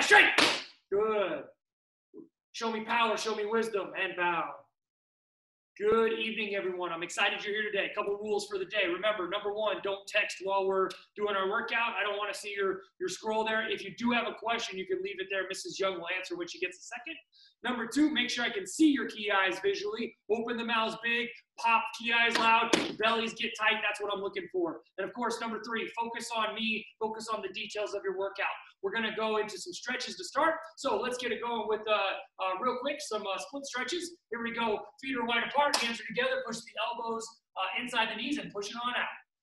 Straight. Good. Show me power, show me wisdom, and bow. Good evening, everyone. I'm excited you're here today. A couple rules for the day. Remember, number one, don't text while we're doing our workout. I don't want to see your scroll there. If you do have a question, you can leave it there. Mrs. Young will answer when she gets a second. Number two, make sure I can see your key eyes visually. Open the mouths big, pop key eyes loud, bellies get tight. That's what I'm looking for. And of course, number three, focus on me, focus on the details of your workout. We're going to go into some stretches to start. So let's get it going with, real quick, some split stretches. Here we go. Feet are wide apart, hands are together. Push the elbows inside the knees and push it on out.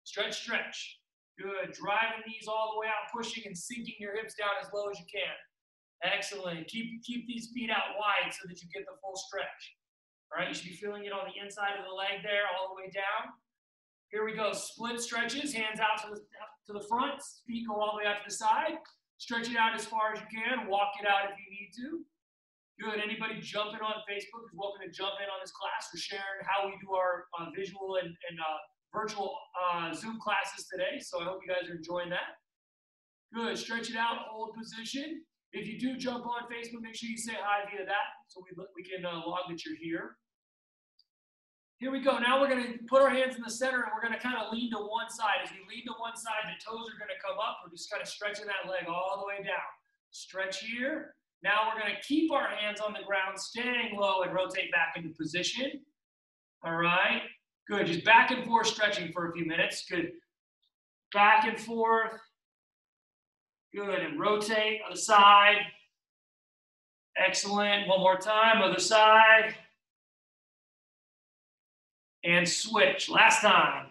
Stretch, stretch. Good. Drive the knees all the way out, pushing and sinking your hips down as low as you can. Excellent. Keep these feet out wide so that you get the full stretch. All right, you should be feeling it on the inside of the leg there, all the way down. Here we go. Split stretches, hands out to the front, feet go all the way out to the side. Stretch it out as far as you can. Walk it out if you need to. Good. Anybody jumping on Facebook is welcome to jump in on this class. We're sharing how we do our visual and virtual Zoom classes today. So I hope you guys are enjoying that. Good. Stretch it out. Hold position. If you do jump on Facebook, make sure you say hi via that so we can log that you're here. Here we go. Now we're going to put our hands in the center and we're going to kind of lean to one side. As we lean to one side, the toes are going to come up. We're just kind of stretching that leg all the way down. Stretch here. Now we're going to keep our hands on the ground, staying low and rotate back into position. All right. Good. Just back and forth stretching for a few minutes. Good. Back and forth. Good. And rotate other side. Excellent. One more time. Other side. And switch. Last time.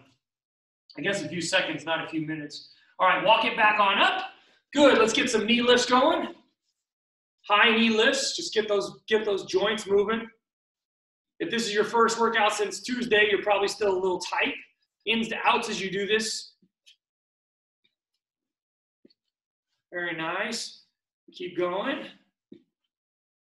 I guess a few seconds, not a few minutes. All right, walk it back on up. Good. Let's get some knee lifts going. High knee lifts. Just get those joints moving. If this is your first workout since Tuesday, you're probably still a little tight. Ins to outs as you do this. Very nice. Keep going.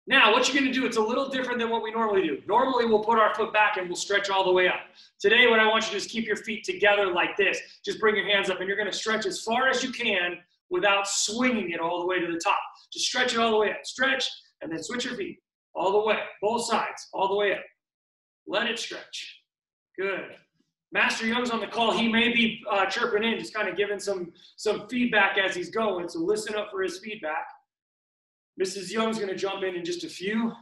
Now, what you're going to do, it's a little different than what we normally do. Normally, we'll put our foot back and we'll stretch all the way up. Today, what I want you to do is keep your feet together like this. Just bring your hands up, and you're going to stretch as far as you can without swinging it all the way to the top. Just stretch it all the way up. Stretch, and then switch your feet all the way, both sides, all the way up. Let it stretch. Good. Master Young's on the call. He may be chirping in, just kind of giving some feedback as he's going, so listen up for his feedback. Mrs. Young's going to jump in just a few.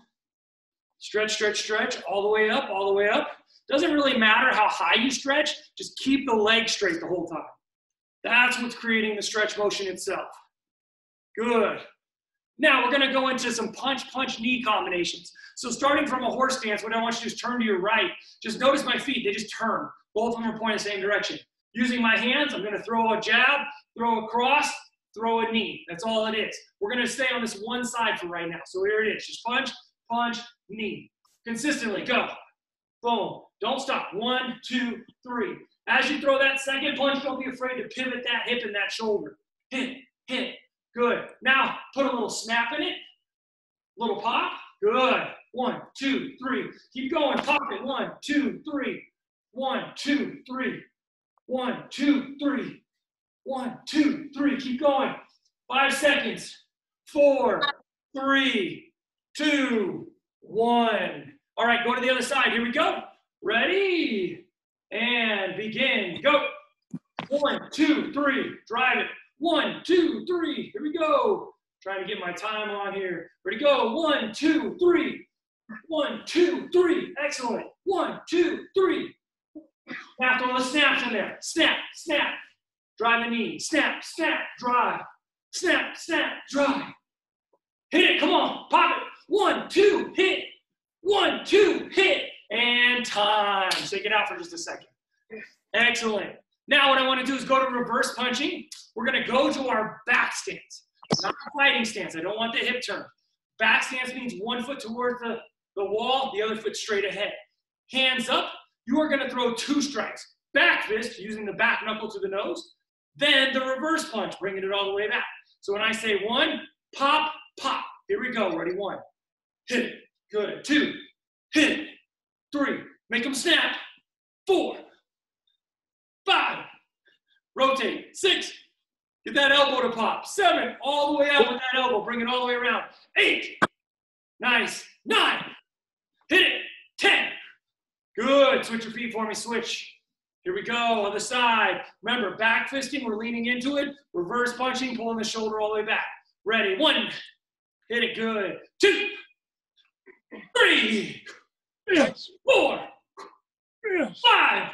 Stretch, stretch, stretch, all the way up, all the way up. Doesn't really matter how high you stretch, just keep the leg straight the whole time. That's what's creating the stretch motion itself. Good. Now we're going to go into some punch knee combinations. So starting from a horse stance, what I want you to do is turn to your right. Just notice my feet, they just turn. Both of them are pointing the same direction. Using my hands, I'm going to throw a jab, throw a cross, throw a knee. That's all it is. We're going to stay on this one side for right now. So here it is. Just punch, punch, knee. Consistently. Go. Boom. Don't stop. 1, 2, 3. As you throw that second punch, don't be afraid to pivot that hip and that shoulder. Hit, hit. Good. Now, put a little snap in it. Little pop. Good. 1, 2, 3. Keep going. Pop it. 1, 2, 3. 1, 2, 3. 1, 2, 3. 1, 2, 3. Keep going. 5 seconds. 4, 3, 2, 1. All right, go to the other side. Here we go. Ready? And begin. Go. 1, 2, 3. Drive it. 1, 2, 3. Here we go. Trying to get my time on here. Ready? Go. 1, 2, 3. 1, 2, 3. Excellent. 1, 2, 3. Now throw the snaps in there. Snap, snap. Drive the knee. Snap, snap, drive. Snap, snap, drive. Hit it. Come on. Pop it. 1, 2, hit. 1, 2, hit. And time. Shake it out for just a second. Excellent. Now what I want to do is go to reverse punching. We're going to go to our back stance. Not a fighting stance. I don't want the hip turn. Back stance means one foot towards the wall, the other foot straight ahead. Hands up. You are going to throw 2 strikes. Back fist, using the back knuckle to the nose. Then the reverse punch, bringing it all the way back. So when I say 1, pop, pop. Here we go. Ready? 1. Hit it. Good. 2. Hit it. 3. Make them snap. 4. 5. Rotate. 6. Get that elbow to pop. 7. All the way out with that elbow. go. Bring it all the way around. 8. Nice. 9. Hit it. 10. Good. Switch your feet for me. Switch. Here we go. Other side. Remember, back fisting. We're leaning into it. Reverse punching, pulling the shoulder all the way back. Ready. 1. Hit it. Good. 2. 3. Yes. 4. Yes. 5.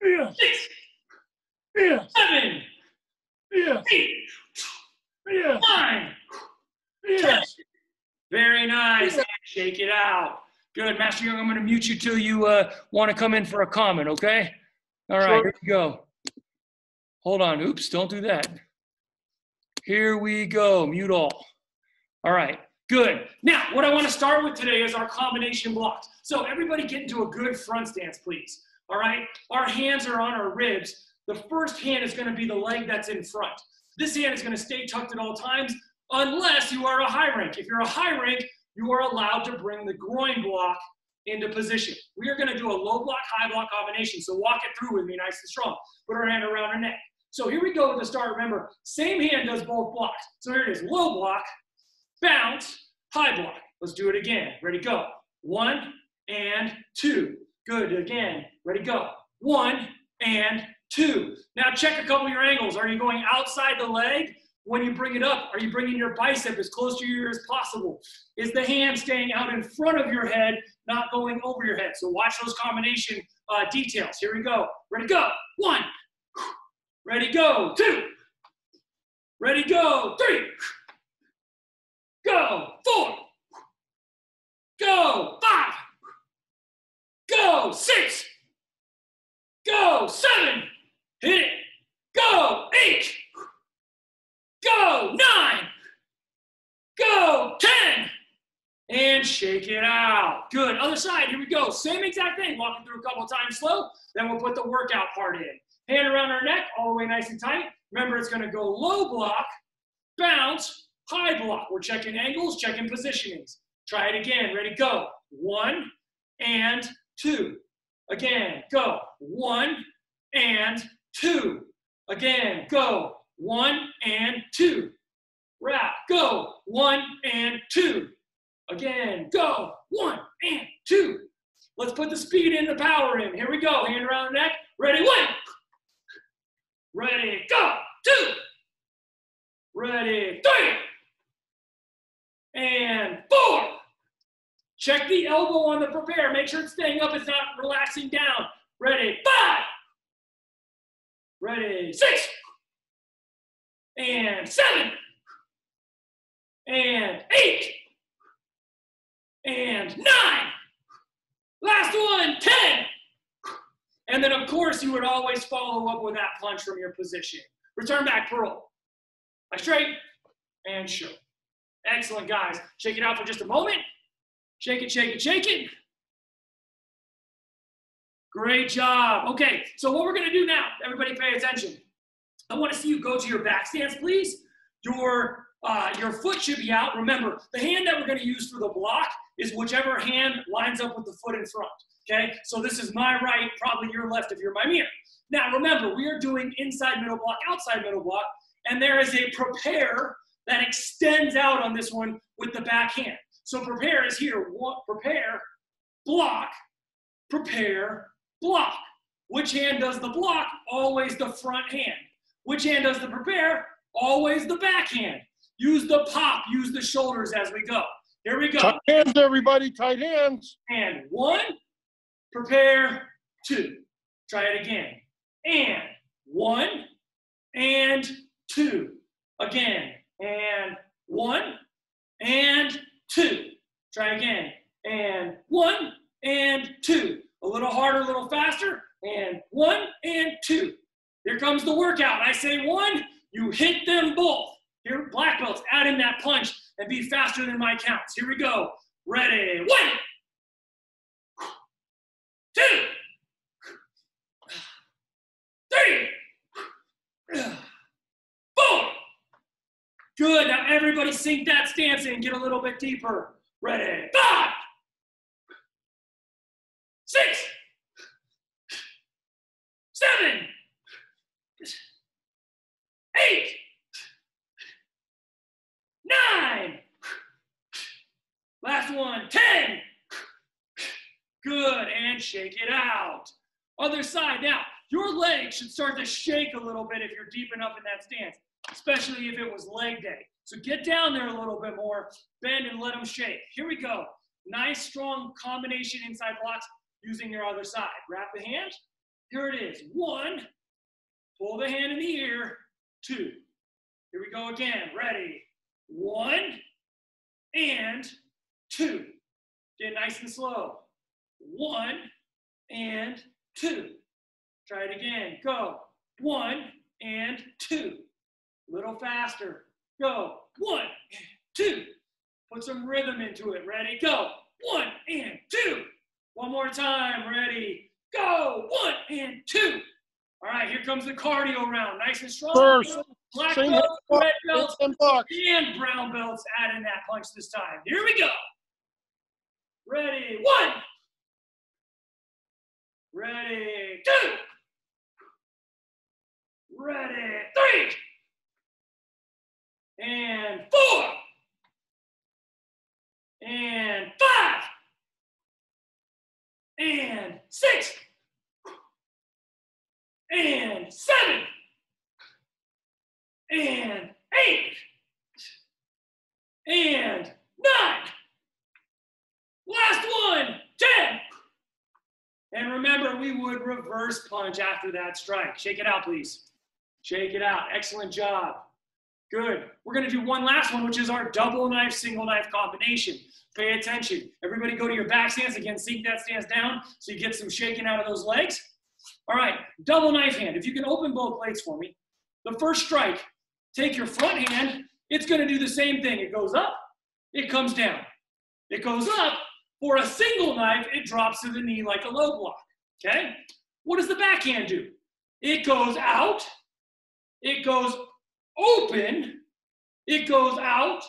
Yes. 6. Yes. 7. Yes. 8. Yes. 9. Yes. Very nice. Shake it out. Good. Master Young, I'm going to mute you till you want to come in for a comment, okay? All right, Sure. here we go. Hold on. Oops, don't do that. Here we go. Mute all. All right, good. Now, what I want to start with today is our combination blocks. So everybody get into a good front stance, please. All right? Our hands are on our ribs. The first hand is going to be the leg that's in front. This hand is going to stay tucked at all times unless you are a high rank. If you're a high rank, you are allowed to bring the groin block into position. We are going to do a low block, high block combination. So walk it through with me nice and strong. Put our hand around our neck. So here we go with the start. Remember, same hand does both blocks. So here it is, low block, bounce, high block. Let's do it again. Ready, go. 1 and 2. Good, again. Ready, go. 1 and 2. Now check a couple of your angles. Are you going outside the leg? When you bring it up, are you bringing your bicep as close to your ear as possible? Is the hand staying out in front of your head, not going over your head? So watch those combination details. Here we go. Ready, go. 1. Ready, go. 2. Ready, go. 3. Go. 4. Go. 5. Go. 6. Go. 7. Hit it. Go. 8. Go. 9. Go. 10. And shake it out. Good. Other side. Here we go. Same exact thing. Walking through a couple times slow. Then we'll put the workout part in. Hand around our neck, all the way nice and tight. Remember, it's going to go low block, bounce, high block. We're checking angles, checking positionings. Try it again. Ready, go. 1 and 2. Again, go. 1 and 2. Again, go. 1 and 2. Wrap. Go. 1 and 2. Again, go. 1 and 2. Let's put the speed in, the power in. Here we go. Hand around the neck. Ready, 1. Ready, go. 2. Ready, 3. And 4. Check the elbow on the prepare. Make sure it's staying up. It's not relaxing down. Ready, 5. Ready, 6. And 7. And 8. And 9. Last one, 10. And then, of course, you would always follow up with that punch from your position. Return back, Pearl. Back straight and show. Excellent, guys. Shake it out for just a moment. Shake it, shake it, shake it. Great job. Okay, so what we're going to do now, everybody pay attention. I want to see you go to your back stance, please. Your foot should be out. Remember, the hand that we're going to use for the block is whichever hand lines up with the foot in front. Okay, so this is my right, probably your left if you're my mirror. Now remember, we are doing inside middle block, outside middle block, and there is a prepare that extends out on this one with the back hand. So prepare is here. Prepare, block, prepare, block. Which hand does the block? Always the front hand. Which hand does the prepare? Always the back hand. Use the pop, use the shoulders as we go. Here we go. Tight hands, everybody. Tight hands. And 1, prepare, 2. Try it again. And 1 and 2. Again. And 1 and 2. Try again. And 1 and 2. A little harder, a little faster. And 1 and 2. Here comes the workout. I say 1, you hit them both. Here, black belts, add in that punch and be faster than my counts. Here we go. Ready, 1, 2, 3, 4. Good. Now everybody sink that stance in. Get a little bit deeper. Ready, 5, 6, 7, 8, 9, Last one, 10. Good, and shake it out. Other side. Now, your legs should start to shake a little bit if you're deep enough in that stance, especially if it was leg day. So get down there a little bit more, bend and let them shake. Here we go. Nice, strong combination inside blocks using your other side. Wrap the hand. Here it is. 1, pull the hand in the ear. 2. Here we go again. Ready. 1 and 2. Get nice and slow. 1 and 2. Try it again. Go. 1 and 2. A little faster. Go. 1 and 2. Put some rhythm into it. Ready? Go. 1 and 2. One more time. Ready? Go. 1 and 2. All right, here comes the cardio round. Nice and strong. First, Black same belts, red belts, and box. and brown belts add in that punch this time. Here we go. Ready? 1. Ready? 2. Ready? 3. And 4. And 5. And 6. And 7. And 8. And 9. Last one, 10. And remember, we would reverse punch after that strike. Shake it out, please. Shake it out. Excellent job. Good. We're going to do one last one, which is our double knife, single knife combination. Pay attention. Everybody go to your back stance. Again, sink that stance down so you get some shaking out of those legs. All right, double knife hand. If you can open both plates for me. The first strike, take your front hand. It's going to do the same thing. It goes up, it comes down. It goes up. For a single knife, it drops to the knee like a low block, okay? What does the backhand do? It goes out, it goes open, it goes out,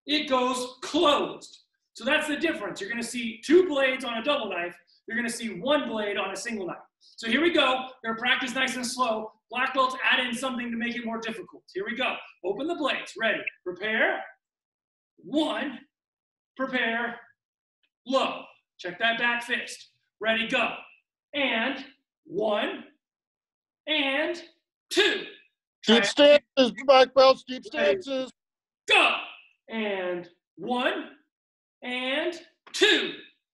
it goes closed. So that's the difference. You're gonna see 2 blades on a double knife, you're gonna see 1 blade on a single knife. So here we go. We're gonna practice nice and slow. Black belts add in something to make it more difficult. Here we go. Open the blades, ready, prepare, 1, prepare, low. Check that back fist. Ready, go. And 1 and 2. Deep stances, black belts, deep stances. Go. And 1 and 2.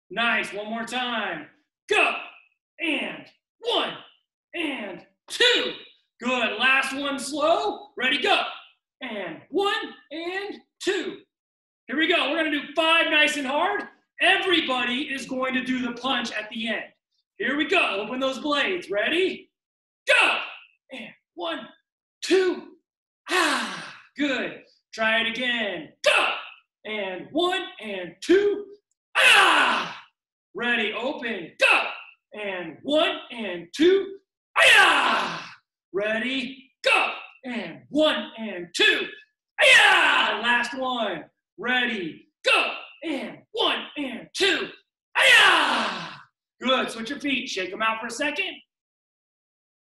Nice. One more time. Go. And 1 and 2. Good. Last one slow. Ready, go. And 1 and 2. Here we go. We're going to do 5 nice and hard. Everybody is going to do the punch at the end. Here we go. Open those blades. Ready? Go! And 1, 2. Ah, good. Try it again. Go! And 1 and 2. Ah! Ready, open, go! And 1 and 2. Ah! Ready, go! And 1 and 2. Ah! Last one. Ready, go! And 1 and 2. Ah! Good. Switch your feet. Shake them out for a second.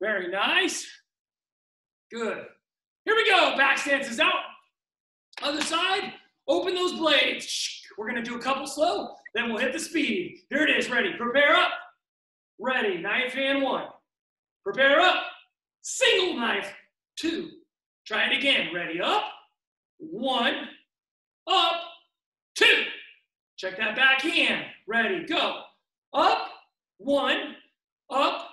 Very nice. Good. Here we go. Back stance is out. Other side. Open those blades. We're going to do a couple slow. Then we'll hit the speed. Here it is. Ready. Prepare up. Ready. Knife hand 1. Prepare up. Single knife 2. Try it again. Ready. Up. 1. Up. 2. Check that back hand. Ready, go. Up, 1, up,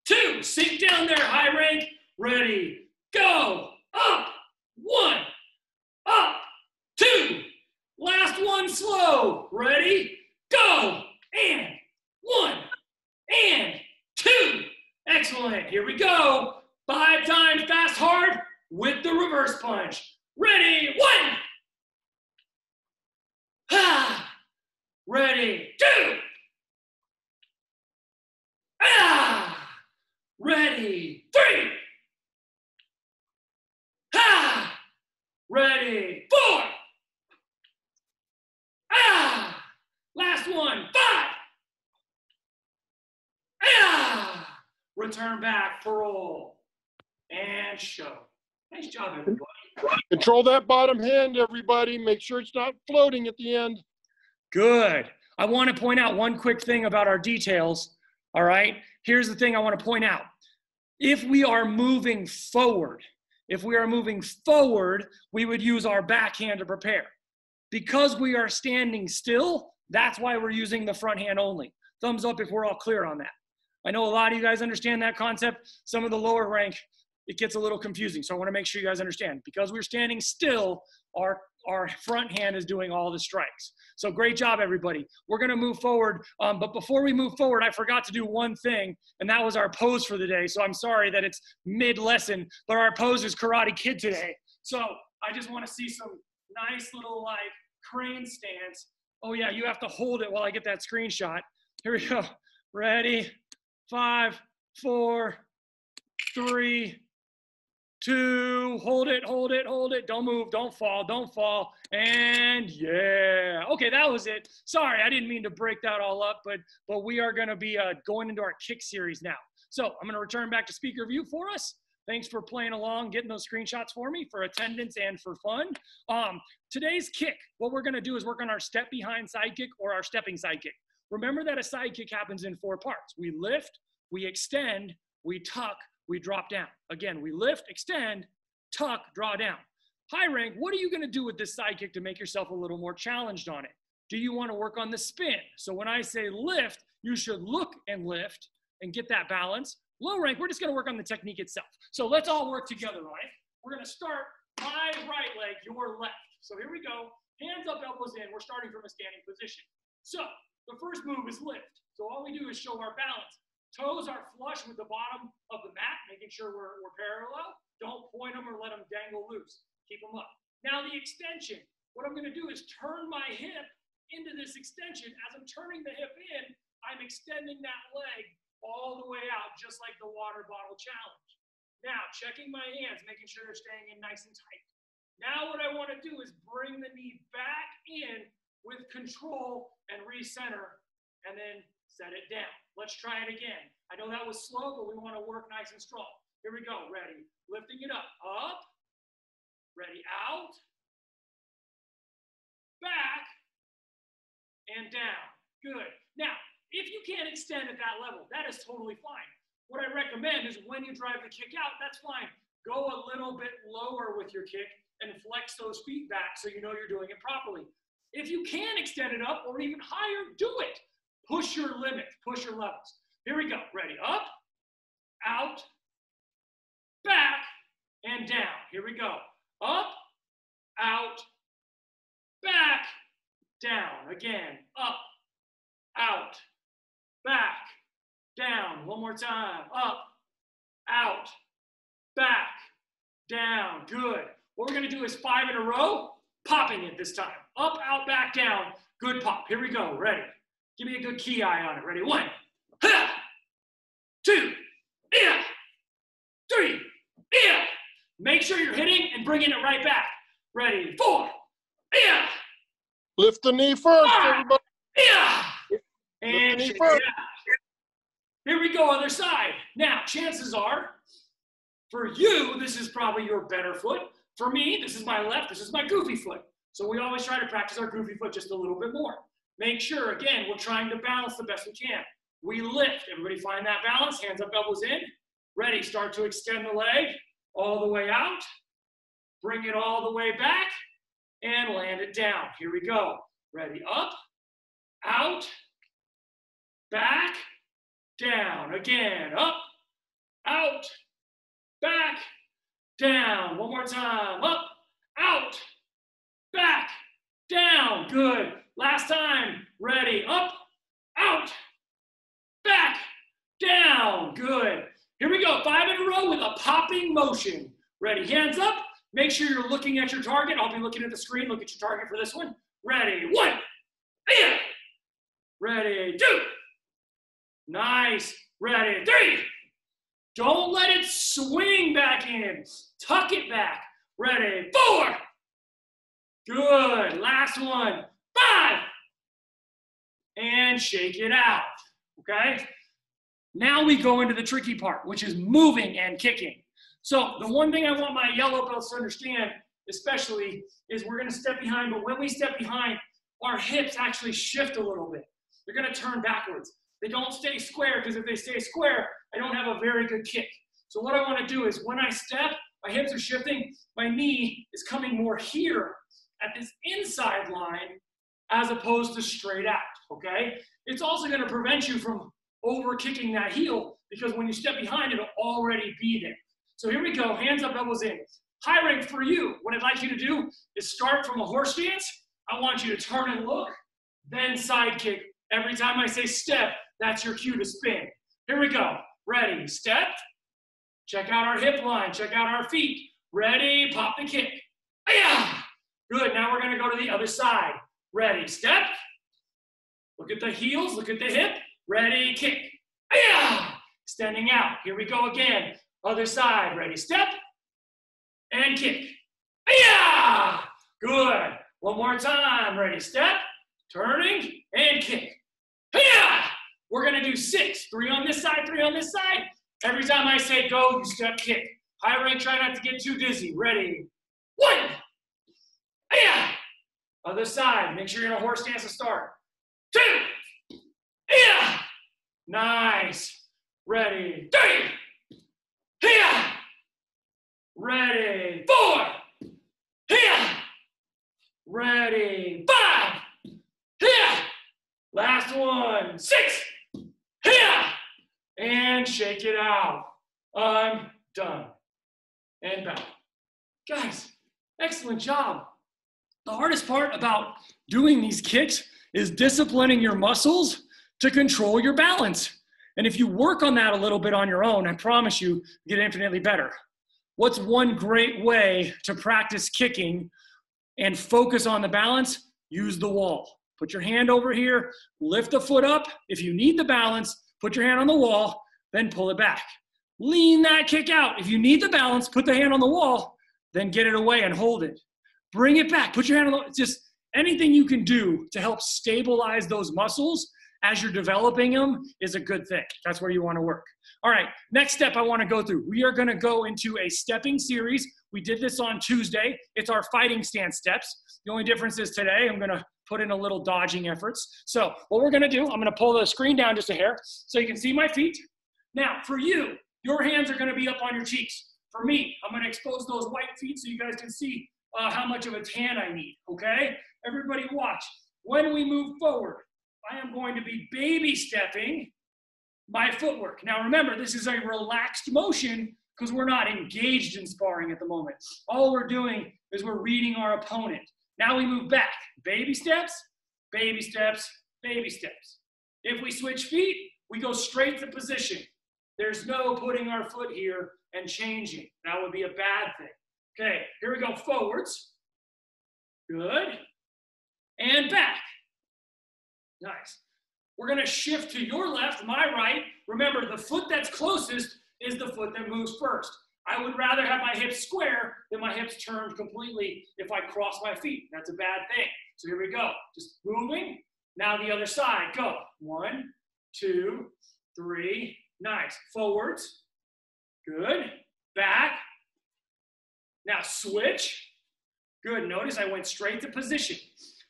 2. Sink down there, high rank. Ready, go. Up, 1, up, 2. Last one slow. Ready, go. And 1, and 2. Excellent. Here we go. 5 times fast, hard with the reverse punch. Ready, 1. Ah. Ready, 2. Ah! Ready, 3. Ah! Ready, 4. Ah! Last one, 5. Ah! Return back, parole, and show. Nice job, everybody. Control that bottom hand, everybody. Make sure it's not floating at the end. Good. I want to point out one quick thing about our details. All right. Here's the thing I want to point out. If we are moving forward, we would use our backhand to prepare. Because we are standing still, that's why we're using the front hand only. Thumbs up if we're all clear on that. I know a lot of you guys understand that concept. Some of the lower rank, it gets a little confusing. So I want to make sure you guys understand. Because we're standing still, our front hand is doing all the strikes. So great job, everybody. We're going to move forward. But before we move forward, I forgot to do one thing, and that was our pose for the day. So I'm sorry that it's mid-lesson, but our pose is Karate Kid today. So I just want to see some nice little like crane stance. Oh yeah, you have to hold it while I get that screenshot. Here we go. Ready? 5, 4, 3, 2, hold it, hold it, hold it. Don't move, don't fall. And yeah. Okay, that was it. Sorry, I didn't mean to break that all up, but we are gonna be going into our kick series now. So I'm gonna return back to speaker view for us. Thanks for playing along, getting those screenshots for me, for attendance and for fun. Today's kick, what we're gonna do is work on our step behind side kick or our stepping side kick. Remember that a side kick happens in 4 parts. We lift, we extend, we tuck, we drop down. Again, we lift, extend, tuck, draw down. High rank, what are you gonna do with this side kick to make yourself a little more challenged on it? Do you wanna work on the spin? So when I say lift, you should look and lift and get that balance. Low rank, we're just gonna work on the technique itself. So let's all work together, right? We're gonna start my right leg, your left. So here we go, hands up, elbows in. We're starting from a standing position. So the first move is lift. So all we do is show our balance. Toes are flush with the bottom of the mat, making sure we're parallel. Don't point them or let them dangle loose. Keep them up. Now the extension. What I'm gonna do is turn my hip into this extension. As I'm turning the hip in, I'm extending that leg all the way out, just like the water bottle challenge. Now, checking my hands, making sure they're staying in nice and tight. Now what I wanna do is bring the knee back in with control and recenter, and then set it down. Let's try it again. I know that was slow, but we wanna work nice and strong. Here we go, ready? Lifting it up, ready, out, back, and down. Good. Now, if you can't extend at that level, that is totally fine. What I recommend is when you drive the kick out, that's fine. Go a little bit lower with your kick and flex those feet back so you know you're doing it properly. If you can extend it up or even higher, do it. Push your limits, push your levels. Here we go. Ready? Up, out, back, and down. Here we go. Up, out, back, down. Again, up, out, back, down. One more time. Up, out, back, down. Good. What we're going to do is 5 in a row, popping it this time. Up, out, back, down. Good pop. Here we go. Ready? Give me a good key eye on it. Ready? 1, 2, 3. Make sure you're hitting and bringing it right back. Ready? 4. Lift the knee first, everybody. And shake it out. Here we go, other side. Now, chances are, for you, this is probably your better foot. For me, this is my left, this is my goofy foot. So we always try to practice our goofy foot just a little bit more. Make sure, again, we're trying to balance the best we can. We lift. Everybody find that balance. Hands up, elbows in. Ready, start to extend the leg all the way out. Bring it all the way back and land it down. Here we go. Ready, up, out, back, down. Again, up, out, back, down. One more time. Up, out, back, down. Good. Last time. Ready. Up, out, back, down. Good. Here we go. 5 in a row with a popping motion. Ready. Hands up. Make sure you're looking at your target. I'll be looking at the screen. Look at your target for this one. Ready. 1. Ready. 2. Nice. Ready. 3. Don't let it swing back in. Tuck it back. Ready. 4. Good. Last one. 5. And shake it out. Okay? Now we go into the tricky part, which is moving and kicking. So the one thing I want my yellow belts to understand, especially, is we're going to step behind. But when we step behind, our hips actually shift a little bit. They're gonna turn backwards. They don't stay square, because if they stay square, I don't have a very good kick. So what I wanna do is when I step, my hips are shifting, my knee is coming more here at this inside line as opposed to straight out, okay? It's also gonna prevent you from over kicking that heel, because when you step behind, it'll already be there. So here we go, hands up, elbows in. High rank for you, what I'd like you to do is start from a horse stance. I want you to turn and look, then side kick. Every time I say step, that's your cue to spin. Here we go, ready, step. Check out our hip line, check out our feet. Ready, pop the kick. Ay-ya! Good, now we're gonna go to the other side. Ready, step. Look at the heels, look at the hip. Ready, kick. Ay-ya! Extending out, here we go again. Other side, ready, step. And kick. Ay-ya! Good, one more time. Ready, step. Turning, and kick. Ay-ya! We're gonna do 6. 3 on this side, 3 on this side. Every time I say go, you step, kick. High rank, try not to get too dizzy. Ready, 1. Ay-ya! Other side, make sure you're in a horse stance to start. 2. Ay-ya! Nice. Ready, 3. Ay-ya! Ready, 4. Ay-ya! Ready, 5. Ay-ya! Last one, 6. Ay-ya! And shake it out. I'm done. And back. Guys, excellent job. The hardest part about doing these kicks is disciplining your muscles to control your balance. And if you work on that a little bit on your own, I promise you, you get infinitely better. What's one great way to practice kicking and focus on the balance? Use the wall. Put your hand over here, lift the foot up. If you need the balance, put your hand on the wall, then pull it back. Lean that kick out. If you need the balance, put the hand on the wall, then get it away and hold it. Bring it back. Put your hand on the, just anything you can do to help stabilize those muscles as you're developing them is a good thing. That's where you want to work. All right, next step I want to go through. We are going to go into a stepping series. We did this on Tuesday. It's our fighting stance steps. The only difference is today I'm going to put in a little dodging efforts. So what we're going to do, I'm going to pull the screen down just a hair so you can see my feet. Now, for you, your hands are going to be up on your cheeks. For me, I'm going to expose those white feet so you guys can see how much of a tan I need, okay? Everybody watch. When we move forward, I am going to be baby stepping my footwork. Now remember, this is a relaxed motion because we're not engaged in sparring at the moment. All we're doing is we're reading our opponent. Now we move back. Baby steps, baby steps, baby steps. If we switch feet, we go straight to position. There's no putting our foot here and changing. That would be a bad thing. Okay, here we go, forwards. Good. And back. Nice. We're gonna shift to your left, my right. Remember, the foot that's closest is the foot that moves first. I would rather have my hips square than my hips turned completely if I cross my feet. That's a bad thing. So here we go. Just moving. Now the other side. Go. 1, 2, 3. Nice. Forwards. Good. Back. Now switch. Good. Notice I went straight to position.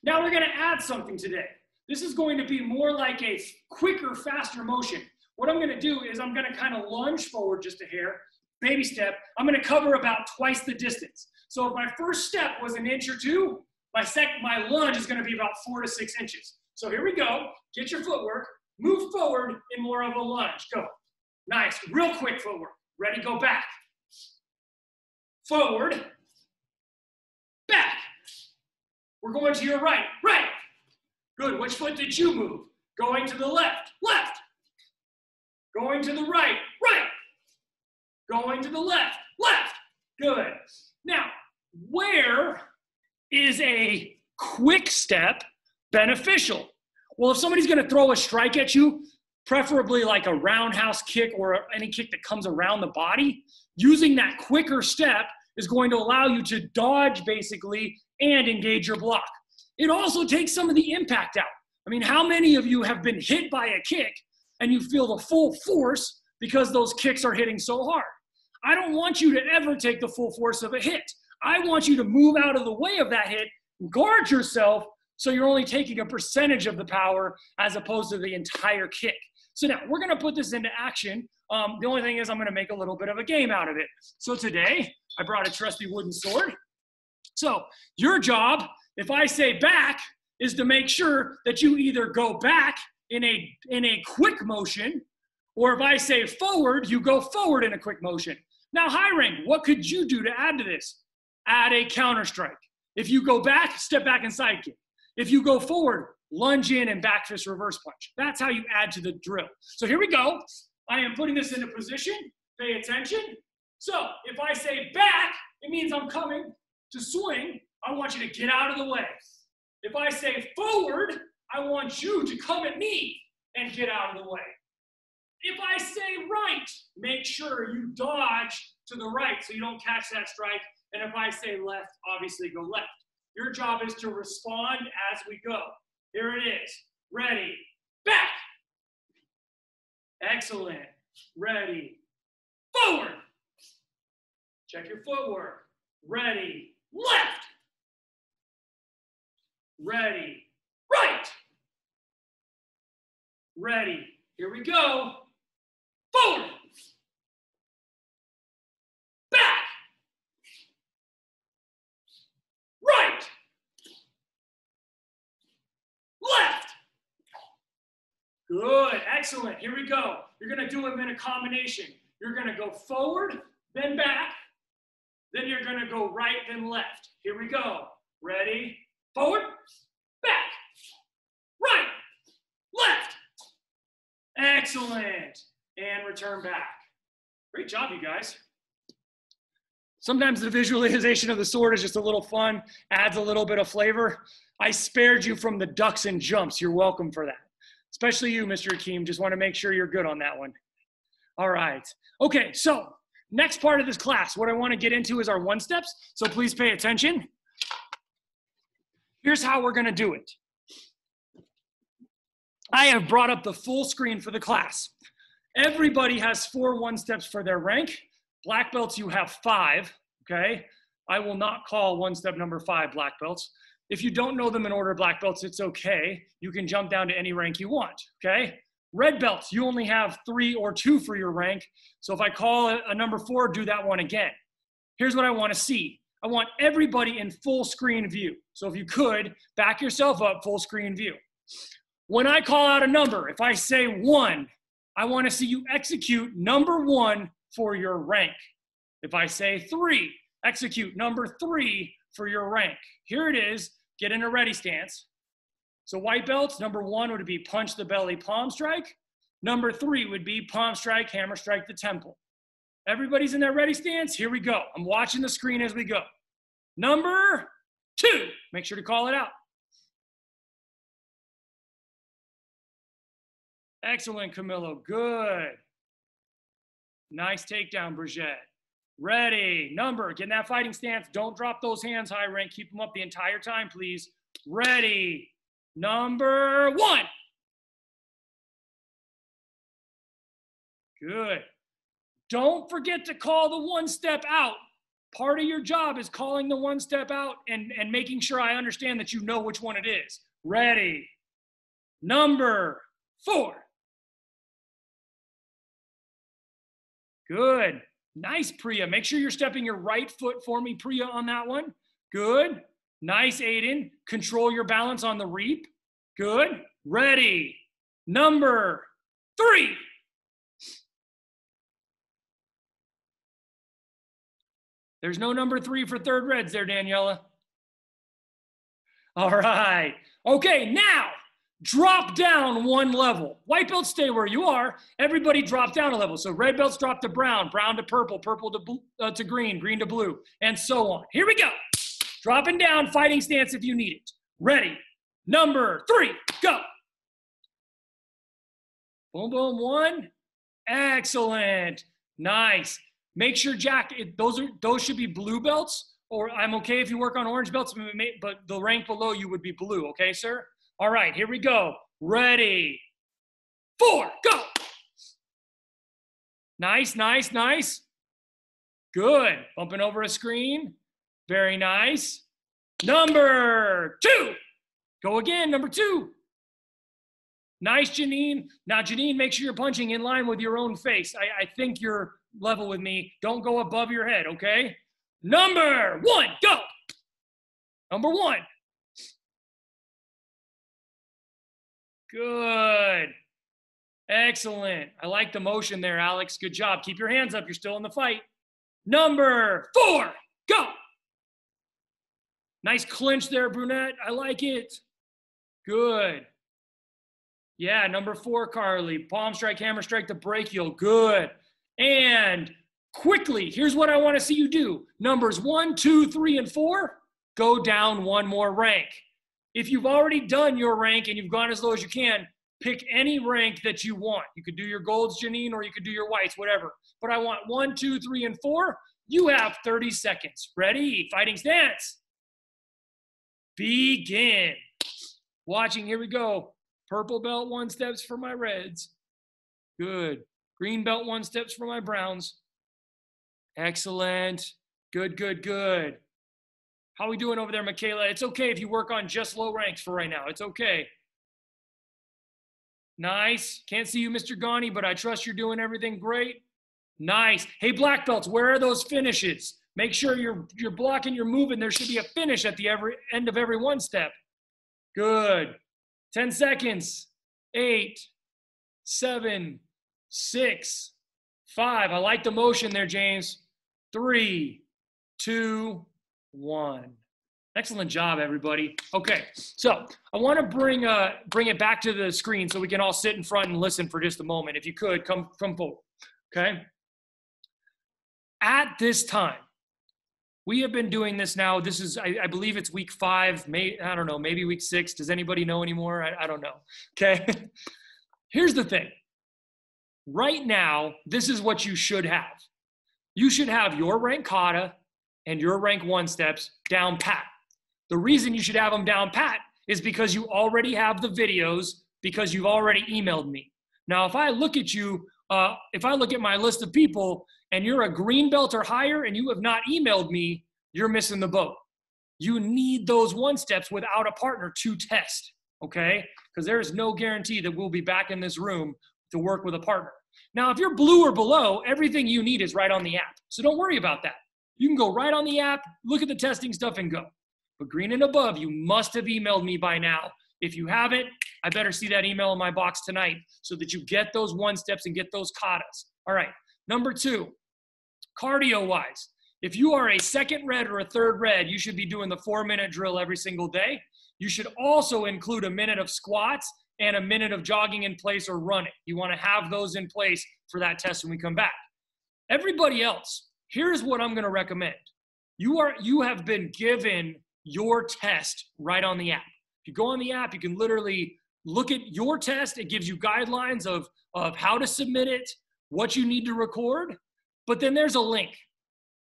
Now we're going to add something today. This is going to be more like a quicker, faster motion. What I'm going to do is I'm going to kind of lunge forward just a hair. Baby step. I'm going to cover about twice the distance. So if my first step was 1 inch or 2, my lunge is going to be about 4 to 6 inches. So here we go. Get your footwork. Move forward in more of a lunge. Go. Nice. Real quick footwork. Ready? Go back. Forward. Back. We're going to your right. Right. Good. Which foot did you move? Going to the left. Left. Going to the right. Right. Going to the left. Left. Good. Now, where is a quick step beneficial? Well, if somebody's going to throw a strike at you, preferably like a roundhouse kick or any kick that comes around the body, using that quicker step is going to allow you to dodge basically and engage your block. It also takes some of the impact out. I mean, how many of you have been hit by a kick and you feel the full force because those kicks are hitting so hard? I don't want you to ever take the full force of a hit. I want you to move out of the way of that hit, guard yourself, So you're only taking a percentage of the power as opposed to the entire kick. So now we're gonna put this into action. The only thing is I'm gonna make a little bit of a game out of it. So today, I brought a trusty wooden sword. So your job, if I say back, is to make sure that you either go back in a quick motion, or if I say forward, you go forward in a quick motion. Now, high rank, what could you do to add to this? Add a counter strike. If you go back, step back and side kick. If you go forward, lunge in and back fist reverse punch. That's how you add to the drill. So here we go. I am putting this into position. Pay attention. So if I say back, it means I'm coming to swing. I want you to get out of the way. If I say forward, I want you to come at me and get out of the way. If I say right, make sure you dodge to the right so you don't catch that strike. And if I say left, obviously go left. Your job is to respond as we go. Here it is. Ready, back. Excellent. Ready, forward. Check your footwork. Ready, left. Ready, right. Ready. Here we go. Forward. Back. Right. Left. Good. Excellent. Here we go. You're going to do them in a combination. You're going to go forward, then back. Then you're going to go right, then left. Here we go. Ready? Forward, back, right, left. Excellent. And return back. Great job, you guys. Sometimes the visualization of the sword is just a little fun, adds a little bit of flavor. I spared you from the ducks and jumps. You're welcome for that. Especially you, Mr. Akeem. Just want to make sure you're good on that one. All right. Okay, so next part of this class, what I want to get into is our one steps. So please pay attention. Here's how we're going to do it. I have brought up the full screen for the class. Everybody has 4 one-steps for their rank. Black belts, you have 5, okay? I will not call one-step number 5 black belts. If you don't know them in order of black belts, it's okay. You can jump down to any rank you want, okay? Red belts, you only have 3 or 2 for your rank. So if I call a number 4, do that one again. Here's what I want to see. I want everybody in full screen view. So if you could, back yourself up, full screen view. When I call out a number, if I say 1, I want to see you execute number 1 for your rank. If I say 3, execute number 3 for your rank. Here it is, get in a ready stance. So white belts, number 1 would be punch the belly, palm strike. Number 3 would be palm strike, hammer strike the temple. Everybody's in their ready stance? Here we go. I'm watching the screen as we go. Number 2, make sure to call it out. Excellent, Camillo, good. Nice takedown, Brigitte. Ready, number, get in that fighting stance. Don't drop those hands, high rank. Keep them up the entire time, please. Ready, number 1. Good. Don't forget to call the one step out. Part of your job is calling the one step out and making sure I understand that you know which one it is. Ready. Number 4. Good. Nice, Priya. Make sure you're stepping your right foot for me, Priya, on that one. Good. Nice, Aiden. Control your balance on the reap. Good. Ready. Number 3. There's no number 3 for third reds there, Daniela. All right. Okay, now drop down 1 level. White belts stay where you are. Everybody drop down a level. So red belts drop to brown, brown to purple, purple to, to green, green to blue, and so on. Here we go. Dropping down, fighting stance if you need it. Ready. Number 3, go. Boom, boom, 1. Excellent. Nice. Make sure, Jack, those should be blue belts, or I'm okay if you work on orange belts, but the rank below you would be blue, okay, sir? All right, here we go. Ready, 4, go. Nice, nice, nice. Good. Bumping over a screen. Very nice. Number 2. Go again, number 2. Nice, Janine. Now, Janine, make sure you're punching in line with your own face. I think you're level with me. Don't go above your head, okay? Number 1, go. Number 1. Good. Excellent. I like the motion there, Alex. Good job. Keep your hands up. You're still in the fight. Number 4, go. Nice clinch there, Brunette. I like it. Good. Yeah, number 4, Carly. Palm strike, hammer strike, the brachial. Good. And quickly, here's what I want to see you do. Numbers 1, 2, 3, and 4, go down 1 more rank. If you've already done your rank and you've gone as low as you can, pick any rank that you want. You could do your golds, Janine, or you could do your whites, whatever. But I want 1, 2, 3, and 4. You have 30 seconds. Ready? Fighting stance. Begin. Watching, here we go. Purple belt, 1 steps for my reds. Good. Green belt, 1 steps for my browns. Excellent. Good, good, good. How are we doing over there, Michaela? It's okay if you work on just low ranks for right now. It's okay. Nice. Can't see you, Mr. Ghani, but I trust you're doing everything great. Nice. Hey, black belts, where are those finishes? Make sure you're blocking, you're moving. There should be a finish at the end of every 1 step. Good. 10 seconds. 8, 7, 6, 5. I like the motion there, James. 3, 2, 1. Excellent job, everybody. Okay, so I want to bring it back to the screen so we can all sit in front and listen for just a moment. If you could, come forward, okay? At this time, we have been doing this now. This is, I believe it's week 5, I don't know, maybe week 6. Does anybody know anymore? I don't know, okay? Here's the thing. Right now, this is what you should have. You should have your rank kata and your rank 1 steps down pat. The reason you should have them down pat is because you already have the videos, because you've already emailed me. Now, if I look at you, if I look at my list of people and you're a green belt or higher and you have not emailed me, you're missing the boat. You need those 1 steps without a partner to test, okay? Because there is no guarantee that we'll be back in this room to work with a partner. Now, if you're blue or below, everything you need is right on the app. So don't worry about that. You can go right on the app, look at the testing stuff, and go. But green and above, you must have emailed me by now. If you haven't, I better see that email in my box tonight so that you get those 1 steps and get those katas. All right, number 2, cardio-wise. If you are a 2nd red or a 3rd red, you should be doing the 4-minute drill every single day. You should also include a minute of squats and a minute of jogging in place or running. You want to have those in place for that test when we come back. Everybody else, here's what I'm going to recommend. You have been given your test right on the app. If you go on the app, you can literally look at your test. It gives you guidelines of how to submit it, what you need to record, but then there's a link.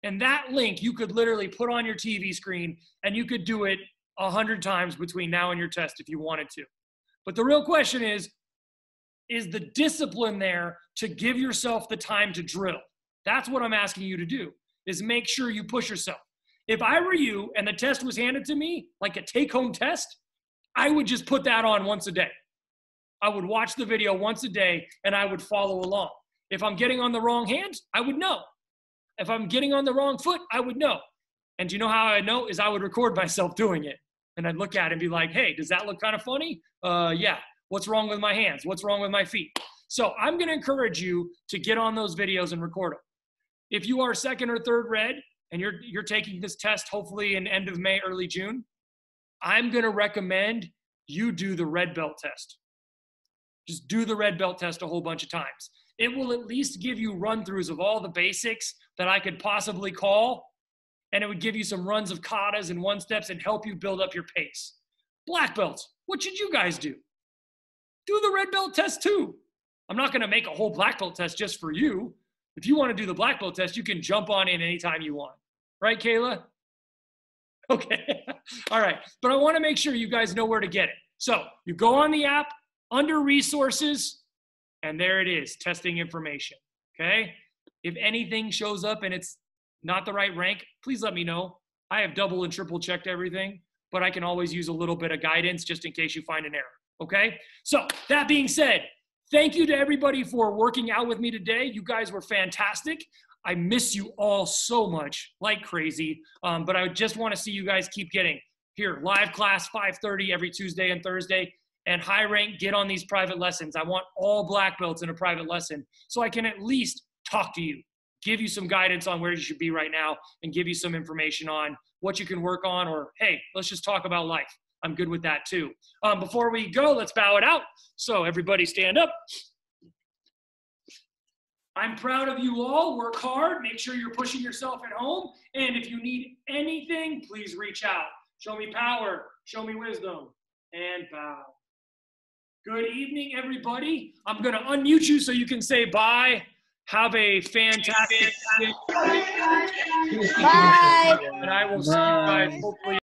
And that link you could literally put on your TV screen and you could do it 100 times between now and your test if you wanted to. But the real question is the discipline there to give yourself the time to drill? That's what I'm asking you to do, is make sure you push yourself. If I were you and the test was handed to me, like a take-home test, I would just put that on once a day. I would watch the video once a day and I would follow along. If I'm getting on the wrong hand, I would know. If I'm getting on the wrong foot, I would know. And do you know how I know? Is I would record myself doing it. And I'd look at it and be like, hey, does that look kind of funny? Yeah. What's wrong with my hands? What's wrong with my feet? So I'm going to encourage you to get on those videos and record them. If you are 2nd or 3rd red and you're taking this test hopefully in end of May, early June, I'm going to recommend you do the red belt test. Just do the red belt test a whole bunch of times. It will at least give you run-throughs of all the basics that I could possibly call, and it would give you some runs of katas and 1 steps and help you build up your pace. Black belts, what should you guys do? Do the red belt test too. I'm not going to make a whole black belt test just for you. If you want to do the black belt test, you can jump on in anytime you want. Right, Kayla? Okay. All right. But I want to make sure you guys know where to get it. So you go on the app, under resources, and there it is, testing information. Okay? If anything shows up and it's not the right rank, please let me know. I have double and triple checked everything, but I can always use a little bit of guidance just in case you find an error. Okay? So that being said, thank you to everybody for working out with me today. You guys were fantastic. I miss you all so much, like crazy. But I just want to see you guys keep getting here. Live class, 5:30 every Tuesday and Thursday. And high rank, get on these private lessons. I want all black belts in a private lesson so I can at least talk to you, give you some guidance on where you should be right now, and give you some information on what you can work on, or, hey, let's just talk about life. I'm good with that too. Before we go, let's bow it out. So everybody stand up. I'm proud of you all. Work hard. Make sure you're pushing yourself at home. And if you need anything, please reach out. Show me power. Show me wisdom. And bow. Good evening, everybody. I'm going to unmute you so you can say bye. Have a fantastic day. Bye. And I will see you guys hopefully.